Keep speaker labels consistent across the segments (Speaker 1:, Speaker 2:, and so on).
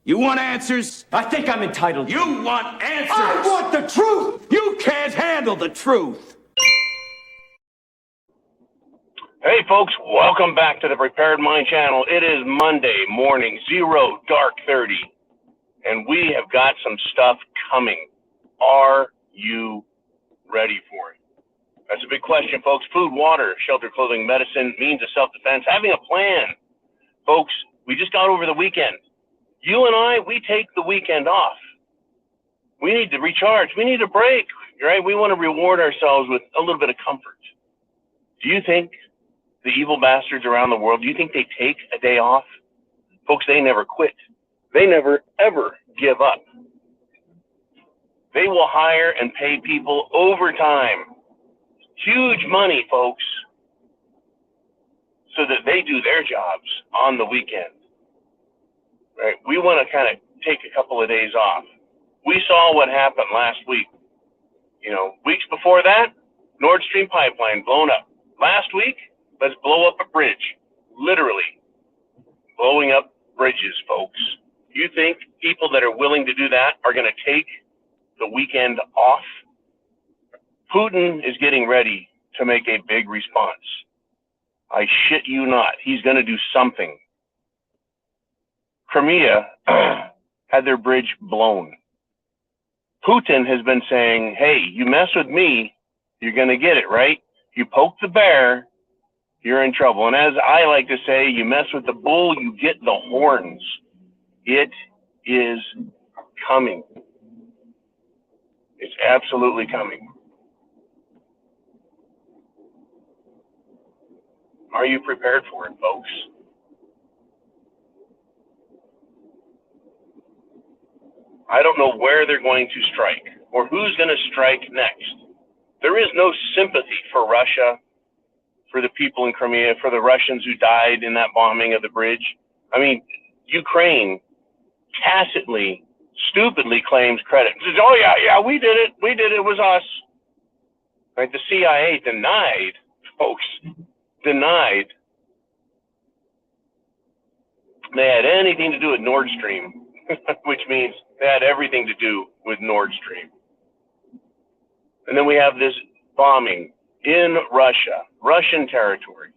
Speaker 1: You want answers?
Speaker 2: I think I'm entitled to.
Speaker 1: You want answers?
Speaker 2: I want the truth!
Speaker 1: You can't handle the truth.
Speaker 3: Hey folks, welcome back to the Prepared Mind channel. It is Monday morning, 0:30, and we have got some stuff coming. Are you ready for it? That's a big question, folks. Food, water, shelter, clothing, medicine, means of self-defense, having a plan. Folks, we just got over the weekend. You and I, we take the weekend off. We need to recharge. We need a break, right? We want to reward ourselves with a little bit of comfort. Do you think the evil bastards around the world, do you think they take a day off? Folks, they never quit. They never, ever give up. They will hire and pay people overtime. Huge money, folks, so that they do their jobs on the weekend. Right? We want to kind of take a couple of days off. We saw what happened last week. You know, weeks before that, Nord Stream pipeline blown up. Last week, let's blow up a bridge. Literally blowing up bridges, folks. You think people that are willing to do that are going to take the weekend off? Putin is getting ready to make a big response. I shit you not. He's going to do something. Crimea had their bridge blown. Putin has been saying, hey, you mess with me, you're going to get it, right? You poke the bear, you're in trouble. And as I like to say, you mess with the bull, you get the horns. It is coming. It's absolutely coming. Are you prepared for it, folks? I don't know where they're going to strike or who's going to strike next. There is no sympathy for Russia, for the people in Crimea, for the Russians who died in that bombing of the bridge. I mean, Ukraine tacitly, stupidly claims credit. Says, oh, yeah, we did it. It was us. Right? The CIA denied, folks, denied they had anything to do with Nord Stream, which means they had everything to do with Nord Stream. And then we have this bombing in Russia, Russian territory.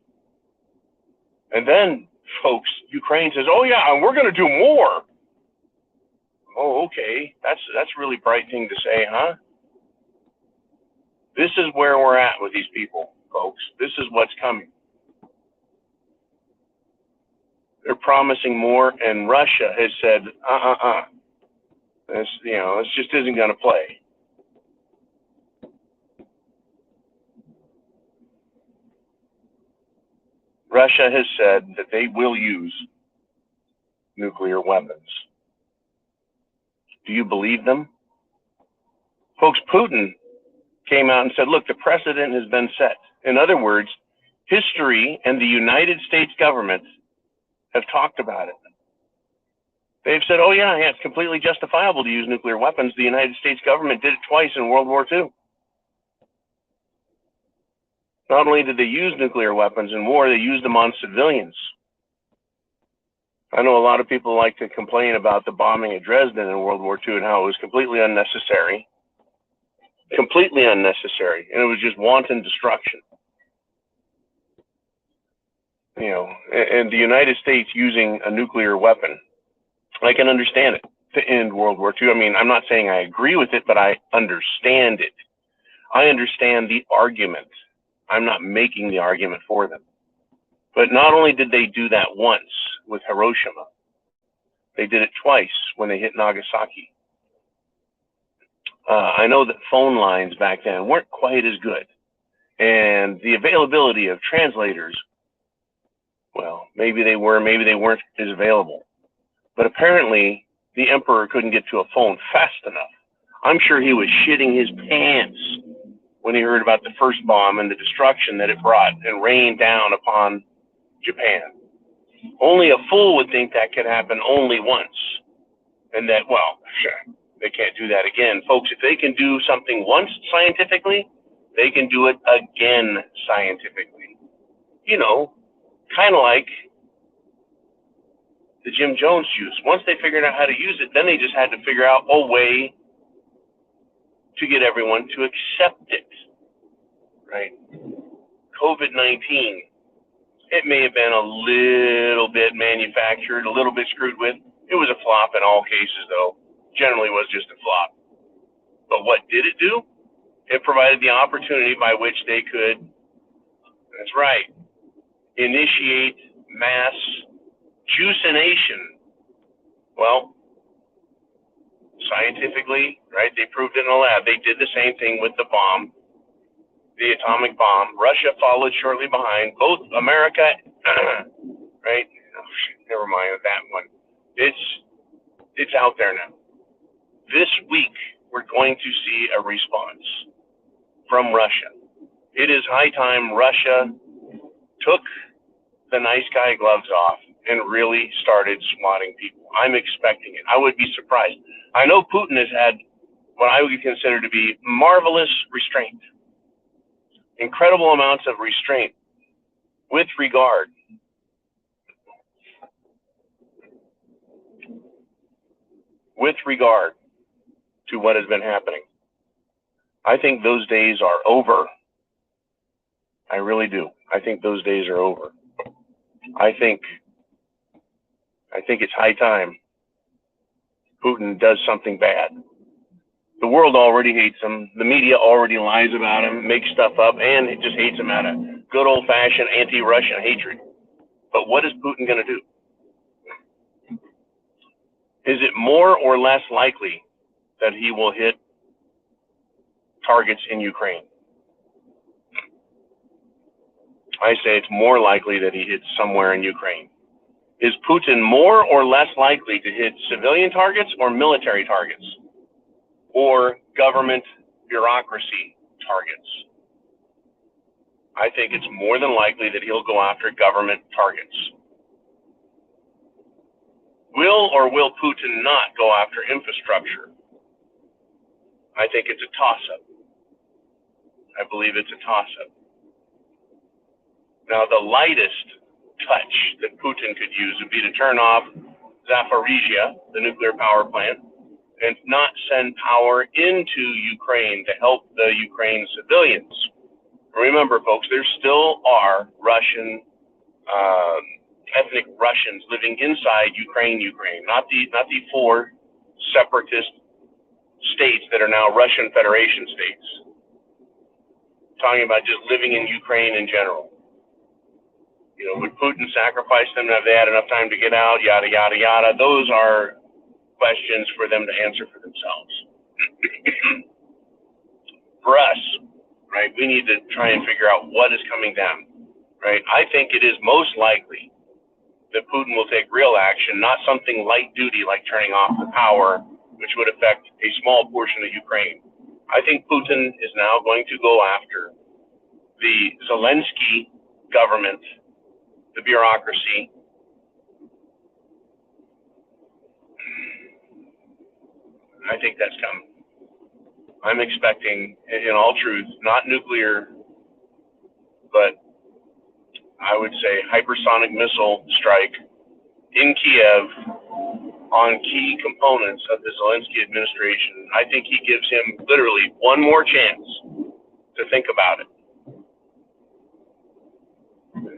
Speaker 3: And then, folks, Ukraine says, oh, yeah, and we're going to do more. Oh, okay. That's a really bright thing to say, huh? This is where we're at with these people, folks. This is what's coming. They're promising more, and Russia has said, This just isn't going to play. Russia has said that they will use nuclear weapons. Do you believe them? Folks, Putin came out and said, look, the precedent has been set. In other words, history and the United States government have talked about it. They've said, oh, yeah, it's completely justifiable to use nuclear weapons. The United States government did it twice in World War II. Not only did they use nuclear weapons in war, they used them on civilians. I know a lot of people like to complain about the bombing of Dresden in World War II and how it was completely unnecessary. Completely unnecessary. And it was just wanton destruction. You know, and the United States using a nuclear weapon, I can understand it to end World War II. I mean, I'm not saying I agree with it, but I understand it. I understand the argument. I'm not making the argument for them. But not only did they do that once with Hiroshima, they did it twice when they hit Nagasaki. I know that phone lines back then weren't quite as good. And the availability of translators, well, maybe they were, maybe they weren't as available. But apparently, the emperor couldn't get to a phone fast enough. I'm sure he was shitting his pants when he heard about the first bomb and the destruction that it brought and rained down upon Japan. Only a fool would think that could happen only once. And that, well, sure, they can't do that again. Folks, if they can do something once scientifically, they can do it again scientifically. You know, kind of like the Jim Jones juice. Once they figured out how to use it, then they just had to figure out a way to get everyone to accept it, right? COVID-19, it may have been a little bit manufactured, a little bit screwed with. It was a flop in all cases, though. Generally was just a flop. But what did it do? It provided the opportunity by which they could, that's right, initiate mass juicination. Well, scientifically, right, they proved it in a lab. They did the same thing with the bomb, the atomic bomb. Russia followed shortly behind. Both America, right? Oh, never mind with that one. It's out there now. This week, we're going to see a response from Russia. It is high time Russia took the nice guy gloves off and really started swatting people. I'm expecting it. I would be surprised. I know Putin has had what I would consider to be marvelous restraint, incredible amounts of restraint with regard to what has been happening. I think those days are over. I really do. I think those days are over. I think it's high time Putin does something bad. The world already hates him. The media already lies about him, makes stuff up, and it just hates him out of good old-fashioned anti-Russian hatred. But what is Putin going to do? Is it more or less likely that he will hit targets in Ukraine? I say it's more likely that he hits somewhere in Ukraine. Is Putin more or less likely to hit civilian targets or military targets or government bureaucracy targets? I think it's more than likely that he'll go after government targets. Will or will Putin not go after infrastructure? I think it's a toss-up. I believe it's a toss-up. Now, the lightest touch that Putin could use would be to turn off Zaporizhia, the nuclear power plant, and not send power into Ukraine to help the Ukraine civilians. Remember, folks, there still are Russian, ethnic Russians living inside Ukraine, not the four separatist states that are now Russian Federation states. Talking about just living in Ukraine in general. You know, would Putin sacrifice them? Have they had enough time to get out? Yada, yada, yada. Those are questions for them to answer for themselves. For us, right, we need to try and figure out what is coming down, right? I think it is most likely that Putin will take real action, not something light duty like turning off the power, which would affect a small portion of Ukraine. I think Putin is now going to go after the Zelensky government, the bureaucracy. I think that's coming. I'm expecting, in all truth, not nuclear, but I would say hypersonic missile strike in Kiev on key components of the Zelensky administration. I think he gives him literally one more chance to think about it.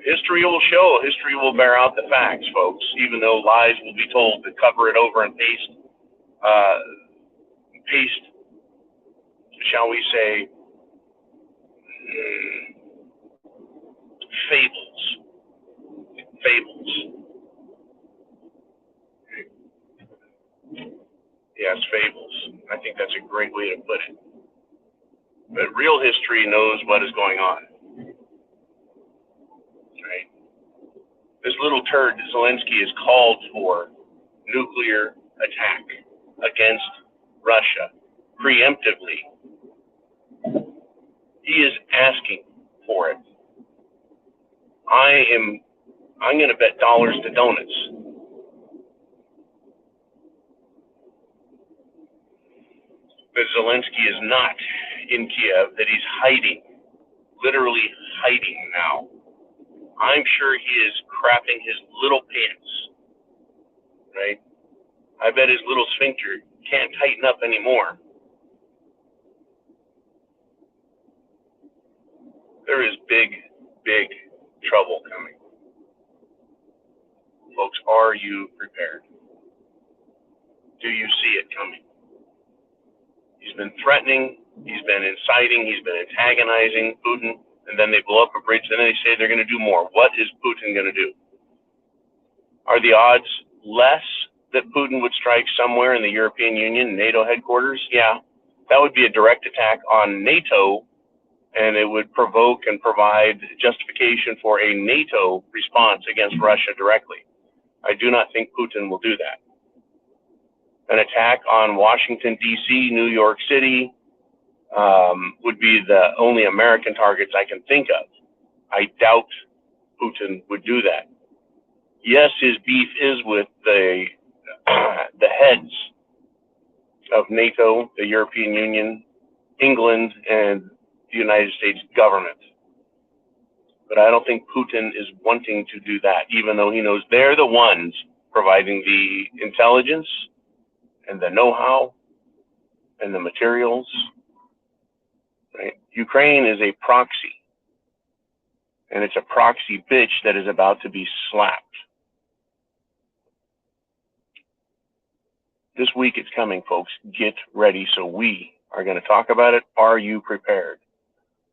Speaker 3: History will show, history will bear out the facts, folks, even though lies will be told to cover it over and paste, shall we say, fables. Yes, fables. I think that's a great way to put it. But real history knows what is going on. Right? This little turd, Zelensky, has called for nuclear attack against Russia preemptively. He is asking for it. I'm going to bet dollars to donuts that Zelensky is not in Kiev, that he's hiding, literally hiding now. I'm sure he is crapping his little pants right? I bet his little sphincter can't tighten up anymore. There is big, big trouble coming. Folks, are you prepared? Do you see it coming? He's been threatening, he's been inciting, he's been antagonizing Putin, and then they blow up a bridge, and then they say they're going to do more. What is Putin going to do? Are the odds less that Putin would strike somewhere in the European Union, NATO headquarters? Yeah, that would be a direct attack on NATO, and it would provoke and provide justification for a NATO response against Russia directly. I do not think Putin will do that. An attack on Washington, D.C., New York City would be the only American targets I can think of. I doubt Putin would do that. Yes, his beef is with the heads of NATO, the European Union, England, and the United States government. But I don't think Putin is wanting to do that, even though he knows they're the ones providing the intelligence and the know-how and the materials. Right? Ukraine is a proxy, and it's a proxy bitch that is about to be slapped. This week it's coming, folks. Get ready. So we are going to talk about it. Are you prepared?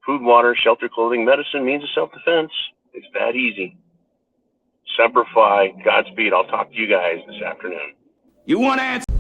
Speaker 3: Food, water, shelter, clothing, medicine, means of self-defense. It's that easy. Semper Fi. Godspeed. I'll talk to you guys this afternoon.
Speaker 1: You want answers?